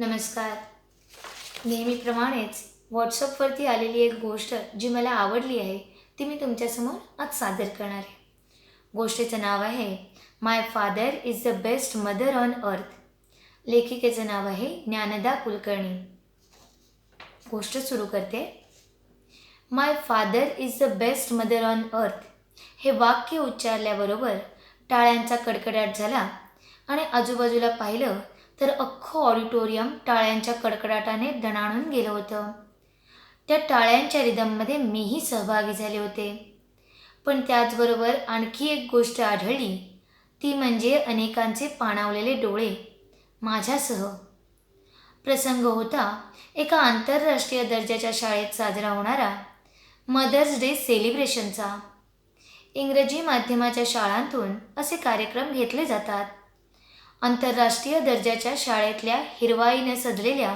नमस्कार. नेहमीप्रमाणेच व्हॉट्सअपवरती आलेली एक गोष्ट जी मला आवडली आहे ती मी तुमच्यासमोर आज सादर करणार आहे. गोष्टीचं नाव आहे my father is the best mother on earth. लेखिकेचं नाव आहे ज्ञानदा कुलकर्णी. गोष्ट सुरू करते. My father is the best mother on earth हे वाक्य उच्चारल्याबरोबर टाळ्यांचा कडकडाट झाला आणि आजूबाजूला पाहिलं तर अख्खं ऑडिटोरियम टाळ्यांच्या कडकडाटाने दणाणून गेलं होतं. त्या टाळ्यांच्या रिदममध्ये मीही सहभागी झाले होते. पण त्याचबरोबर आणखी एक गोष्ट आढळली, ती म्हणजे अनेकांचे पाणावलेले डोळे माझ्यासह. प्रसंग होता एका आंतरराष्ट्रीय दर्जाच्या शाळेत साजरा होणारा मदर्स डे सेलिब्रेशनचा. इंग्रजी माध्यमाच्या शाळांतून असे कार्यक्रम घेतले जातात. आंतरराष्ट्रीय दर्जाच्या शाळेतल्या हिरवाईने सजलेल्या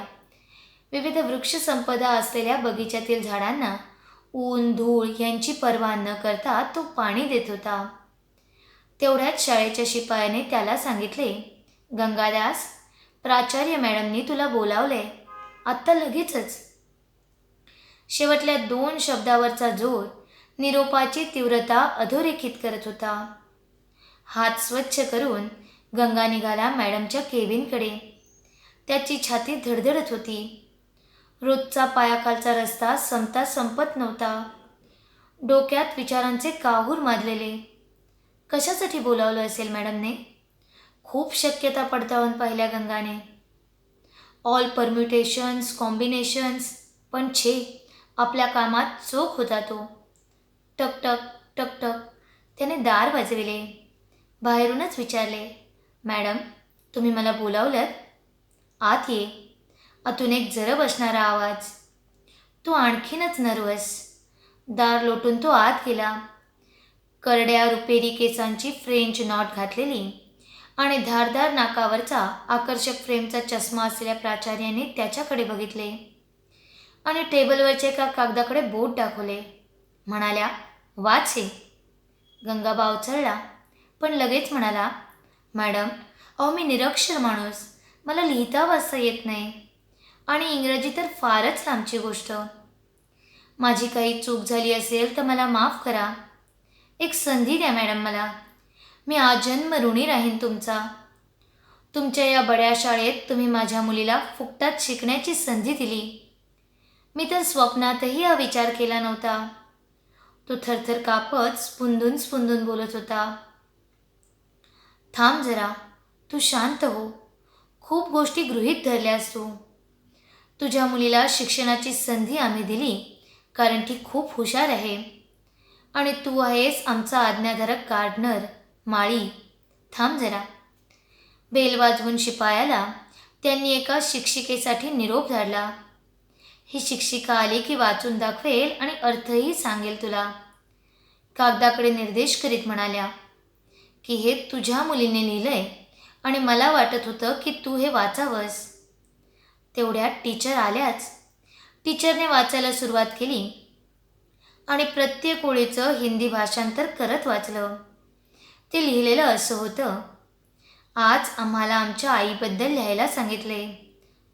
विविध वृक्षसंपदा असलेल्या बगीच्यातील झाडांना ऊन धूळ यांची पर्वा न करता तो पाणी देत होता. तेवढ्याच शाळेच्या शिपायाने त्याला सांगितले, गंगादास, प्राचार्य मॅडमनी तुला बोलावले, आत्ता लगेचच. शेवटल्या 2 शब्दावरचा जोर निरोपाची तीव्रता अधोरेखित करत होता. हात स्वच्छ करून गंगा निघाला मॅडमच्या केबिनकडे. त्याची छाती धडधडत होती. रोजचा पायाखालचा रस्ता संपता संपत नव्हता. डोक्यात विचारांचे काहूर माजलेले. कशासाठी बोलावलं असेल मॅडमने? खूप शक्यता पडताळून पाहिल्या गंगाने. All परम्युटेशन्स, combinations. पण छे, आपल्या कामात चोख होता तो. टकटक टकटक त्याने दार वाजविले. बाहेरूनच विचारले, मॅडम, तुम्ही मला बोलावलं? आत ये. आतून एक जरब असणारा आवाज. तो आणखीनच नर्वस. दार लोटून तो आत गेला. करड्या रुपेरी केसांची फ्रेंच नॉट घातलेली आणि धारदार नाकावरचा आकर्षक फ्रेमचा चष्मा असलेल्या प्राचार्याने त्याच्याकडे बघितले आणि टेबलवरच्या एका कागदाकडे बोट दाखवले. म्हणाल्या, वाच हे. गंगाबा उचलला, पण लगेच म्हणाला, मॅडम, अहो मी निरक्षर माणूस, मला लिहिता वाचता येत नाही आणि इंग्रजी तर फारच लांबची गोष्ट. माझी काही चूक झाली असेल तर मला माफ करा. एक संधी द्या मॅडम मला. मी आजन्म ऋणी राहीन तुमचा. तुमच्या या बड्या शाळेत तुम्ही माझ्या मुलीला फुकटात शिकण्याची संधी दिली. मी तर स्वप्नातही हा विचार केला नव्हता. तो थरथर कापत स्पुंदून स्पुंदून बोलत होता. थांब जरा, तू शांत हो. खूप गोष्टी गृहीत धरल्यास तू. तुझ्या मुलीला शिक्षणाची संधी आम्ही दिली कारण ती खूप हुशार आहे आणि तू आहेस आमचा आज्ञाधारक गार्डनर, माळी. थांब जरा. बेल वाजवून शिपायाला त्यांनी एका शिक्षिकेसाठी निरोप धाडला. ही शिक्षिका आली की वाचून दाखवेल आणि अर्थही सांगेल तुला. कागदाकडे निर्देश करीत म्हणाल्या की हे तुझ्या मुलीने लिहिलंय आणि मला वाटत होतं की तू हे वाचावंस. तेवढ्यात टीचर आल्याच. टीचरने वाचायला सुरुवात केली आणि प्रत्येक ओळीचं हिंदी भाषांतर करत वाचलं. ते लिहिलेलं असं होतं, आज आम्हाला आमच्या आईबद्दल लिहायला सांगितले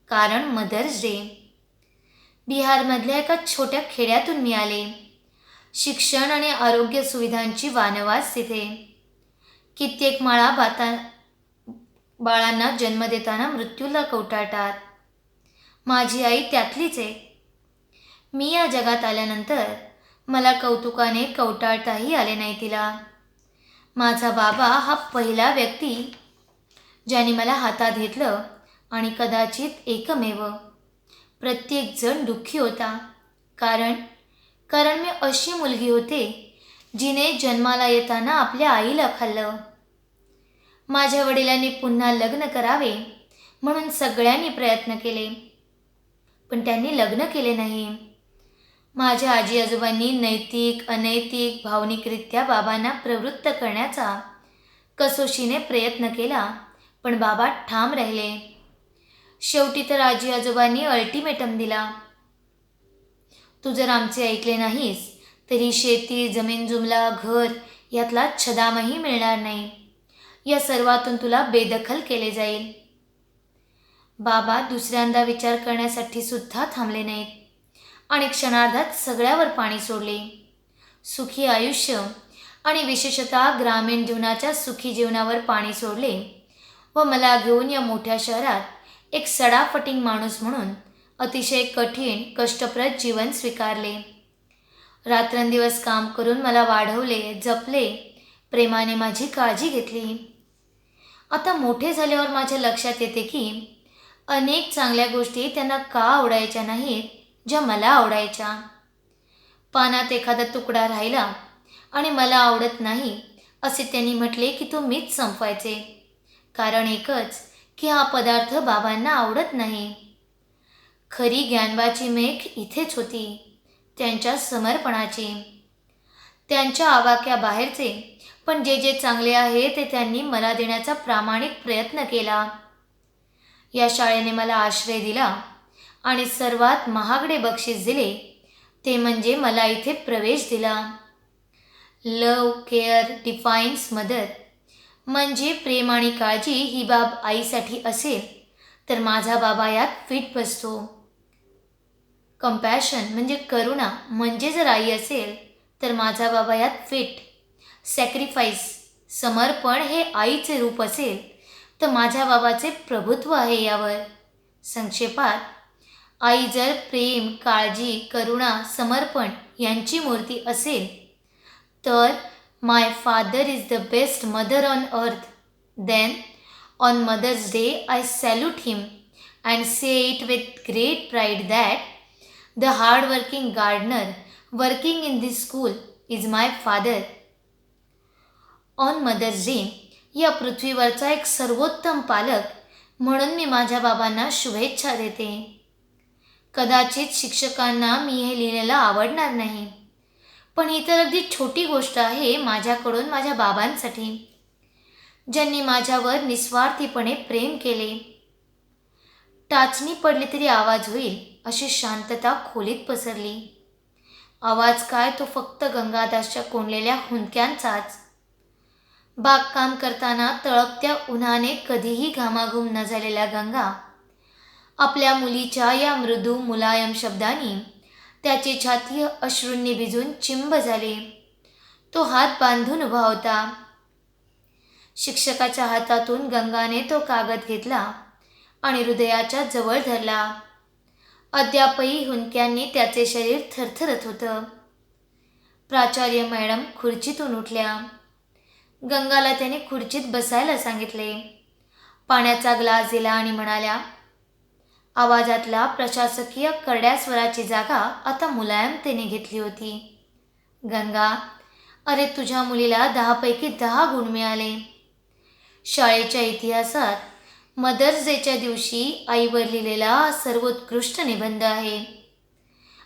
कारण मदर्स डे. बिहारमधल्या एका छोट्या खेड्यातून मी आले. शिक्षण आणि आरोग्य सुविधांची वानवास तिथे. कित्येक माळा बाळांना जन्म देताना मृत्यूला कवटाळतात. माझी आई त्यातलीच आहे. मी या जगात आल्यानंतर मला कौतुकाने कवटाळताही आले नाही तिला. माझा बाबा हा पहिला व्यक्ती ज्याने मला हातात घेतलं आणि कदाचित एकमेव. प्रत्येकजण दुःखी होता कारण मी अशी मुलगी होते जिने जन्माला येताना आपल्या आईला खाल्लं. माझ्या वडिलांनी पुन्हा लग्न करावे म्हणून सगळ्यांनी प्रयत्न केले, पण त्यांनी लग्न केले नाही. माझ्या आजी आजोबांनी नैतिक अनैतिक भावनिकरित्या बाबांना प्रवृत्त करण्याचा कसोशीने प्रयत्न केला, पण बाबा ठाम राहिले. शेवटी तर आजी आजोबांनी अल्टिमेटम दिला, तू जर आमचे ऐकले नाहीस तरी शेती, जमीन जुमला, घर यातला छदामही मिळणार नाही. या सर्वातून तुला बेदखल केले जाईल. बाबा दुसऱ्यांदा विचार करण्यासाठी सुद्धा थांबले नाहीत आणि क्षणार्धात सगळ्यावर पाणी सोडले. सुखी आयुष्य आणि विशेषतः ग्रामीण जीवनाच्या सुखी जीवनावर पाणी सोडले व मला घेऊन या मोठ्या शहरात एक सडाफटिंग माणूस म्हणून अतिशय कठीण कष्टप्रद जीवन स्वीकारले. रात्रंदिवस काम करून मला वाढवले, जपले, प्रेमाने माझी काळजी घेतली. आता मोठे झाल्यावर माझ्या लक्षात येते की अनेक चांगल्या गोष्टी त्यांना का आवडायच्या नाहीत ज्या मला आवडायच्या. पानात एखादा तुकडा राहिला आणि मला आवडत नाही असे त्यांनी म्हटले की तो मीच संपवायचे. कारण एकच की हा पदार्थ बाबांना आवडत नाही. खरी ज्ञानबाची मेघ इथेच होती, त्यांच्या समर्पणाची. त्यांच्या आवाक्याबाहेरचे पण जे जे चांगले आहे ते त्यांनी मला देण्याचा प्रामाणिक प्रयत्न केला. या शाळेने मला आश्रय दिला आणि सर्वात महागडे बक्षीस दिले ते म्हणजे मला इथे प्रवेश दिला. लव केअर डिफाईन्स मदर म्हणजे प्रेम आणि काळजी ही बाब आईसाठी असेल तर माझा बाबा यात फिट बसतो. कंपॅशन म्हणजे करुणा म्हणजे जर आई असेल तर माझा बाबा यात फिट. सॅक्रिफाईस समर्पण हे आईचे रूप असेल तर माझ्या बाबाचे प्रभुत्व आहे यावर. संक्षेपात आई जर प्रेम, काळजी, करुणा, समर्पण यांची मूर्ती असेल तर my father is the best mother on earth. Then on mother's day I salute him and say it with great pride that the hard working gardener working in this school is my father. On mother's day या पृथ्वीवरचा एक सर्वोत्तम पालक म्हणून मी माझ्या बाबांना शुभेच्छा देते. कदाचित शिक्षकांना मी हे लिहिलेलं आवडणार नाही, पण ही तर अगदी छोटी गोष्ट आहे माझ्याकडून माझ्या बाबांसाठी, ज्यांनी माझ्यावर निस्वार्थीपणे प्रेम केले. टाचणी पडली तरी आवाज होईल अशी शांतता खोलीत पसरली. आवाज काय, तो फक्त गंगादासच्या कोंडलेल्या हुंदक्यांचाच. बागकाम करताना तळपत्या उन्हाने कधीही घामाघूम न झालेल्या गंगा आपल्या मुलीच्या या मृदू मुलायम शब्दांनी त्याची छाती अश्रूंनी भिजून चिंब झाली. तो हात बांधून उभा होता. शिक्षकाच्या हातातून गंगाने तो कागद घेतला आणि हृदयाच्या जवळ धरला. अद्यापही हुंदक्यांनी त्याचे शरीर थरथरत होतं. प्राचार्य मॅडम खुर्चीतून उठल्या. गंगाला त्याने खुर्चीत बसायला सांगितले. पाण्याचा ग्लास दिला आणि म्हणाल्या. आवाजातला प्रशासकीय करड्या स्वराची जागा आता मुलायमतेने घेतली होती. गंगा, अरे तुझ्या मुलीला 10पैकी 10 गुण मिळाले. शाळेच्या इतिहासात मदर्स डेच्या दिवशी आईवर लिहिलेला हा सर्वोत्कृष्ट निबंध आहे.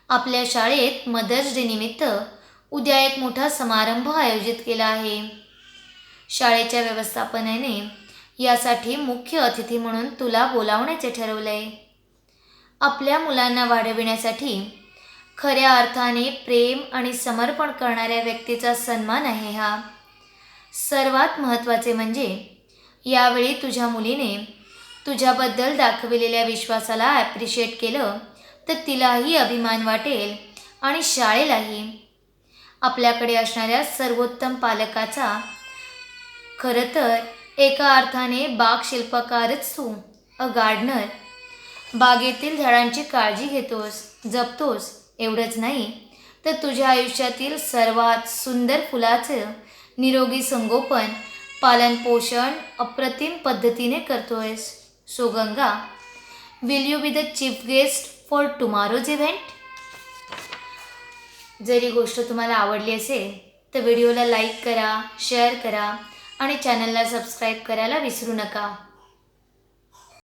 आपल्या शाळेत मदर्स डे निमित्त उद्या एक मोठा समारंभ आयोजित केला आहे. शाळेच्या व्यवस्थापनाने यासाठी मुख्य अतिथी म्हणून तुला बोलावण्याचे ठरवलंय. आपल्या मुलांना वाढविण्यासाठी खऱ्या अर्थाने प्रेम आणि समर्पण करणाऱ्या व्यक्तीचा सन्मान आहे हा. सर्वात महत्त्वाचे म्हणजे यावेळी तुझ्या मुलीने तुझ्याबद्दल दाखविलेल्या विश्वासाला ॲप्रिशिएट केलं तर तिलाही अभिमान वाटेल आणि शाळेलाही. आपल्याकडे असणाऱ्या सर्वोत्तम पालकाचा खरं तर एका अर्थाने बाग शिल्पकारच तू. A gardener. बागेतील झाडांची काळजी घेतोस, जपतोस. एवढंच नाही तर तुझ्या आयुष्यातील सर्वात सुंदर फुलाचं निरोगी संगोपन, पालनपोषण अप्रतिम पद्धतीने करतोयस. So Ganga, will you be the chief guest for tomorrow's event? जर ही गोष्ट तुम्हाला आवडली असेल तर व्हिडिओला लाईक करा, शेअर करा आणि चॅनलला सबस्क्राईब करायला विसरू नका.